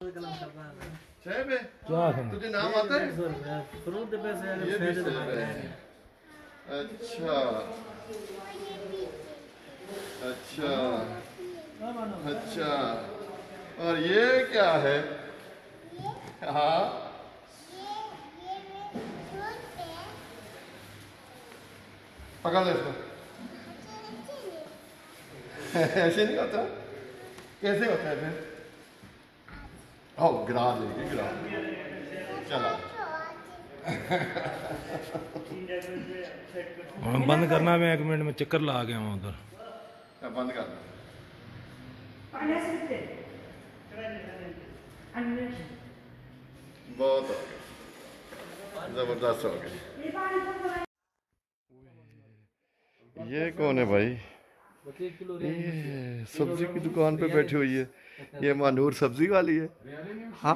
क्या है तुझे नाम आता है? ये भी सेब है। अच्छा अच्छा अच्छा। और ये क्या है? हाँ पकड़ ले इसको। ऐसे नहीं होता। कैसे होता है फिर? ओ गिरा देगी गिरा। चला बंद करना, मैं 1 मिनट में चक्कर ला गया हूँ उधर। बंद कर। बहुत हो गया, जबरदस्त हो गया। ये कौन है भाई? ये सब्जी की दुकान पे बैठी हुई है। ये मानूर सब्जी वाली है। हाँ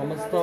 15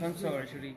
25.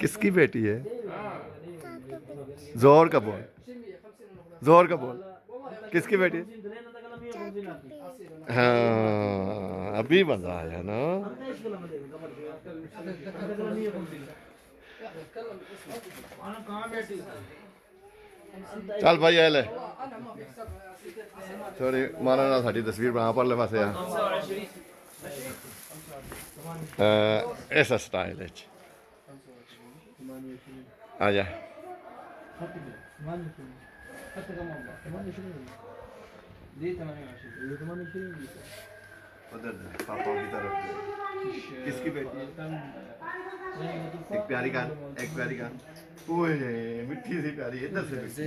किसकी बेटी है? जोर का बोल, जोर का बोल। किसकी बेटी है? हाँ अभी मजा आया ना। चल भाई आ ले थोड़ी मारा ना साड़ी तस्वीर बना पर ले पासे यार। ऐसा स्टाइल है। आजा उधर पापा की तरफ। किसकी बेटी है? एक प्यारी गान, एक प्यारी गान। ओए मिट्टी सी प्यारी इधर से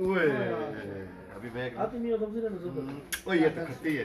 ओए अभी मैं ओए ये तो खट्टी है।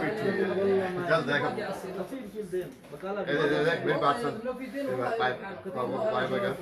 मिट्टी है। चल देखो देख मेरी बात सुन। बाय बाय बाय का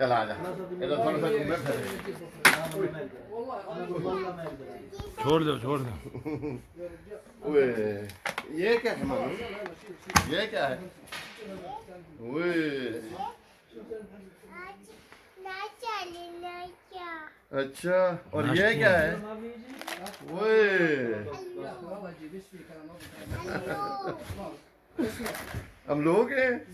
चल आजा इधर थोड़ा सा घूमे फिर। छोड़ दो छोड़ दो। ओए ये क्या है मालूम? ये क्या है? ओए अच्छा और ये क्या है? ओए हम लोग हैं।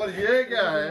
और ये क्या है?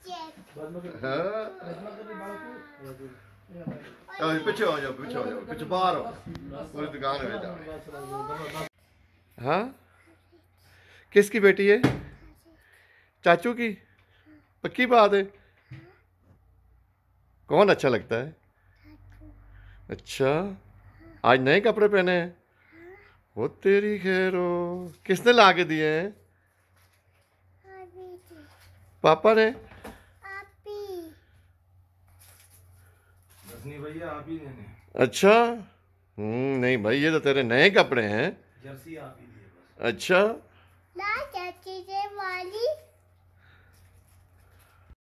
हाँ चलो पीछे हो जाओ पीछे हो जाओ पीछे बाहर हो पूरी दुकान में जाओ। हाँ किसकी बेटी है? चाचू की? पक्की बात है? कौन अच्छा लगता है? अच्छा आज नए कपड़े पहने हैं? वो तेरी खैरो किसने ला के दिए हैं? पापा ने? भैया आप ही देने। अच्छा नहीं भाई ये तो तेरे नए कपड़े हैं। जर्सी आप ही दिए बस। अच्छा ला चाची से वाली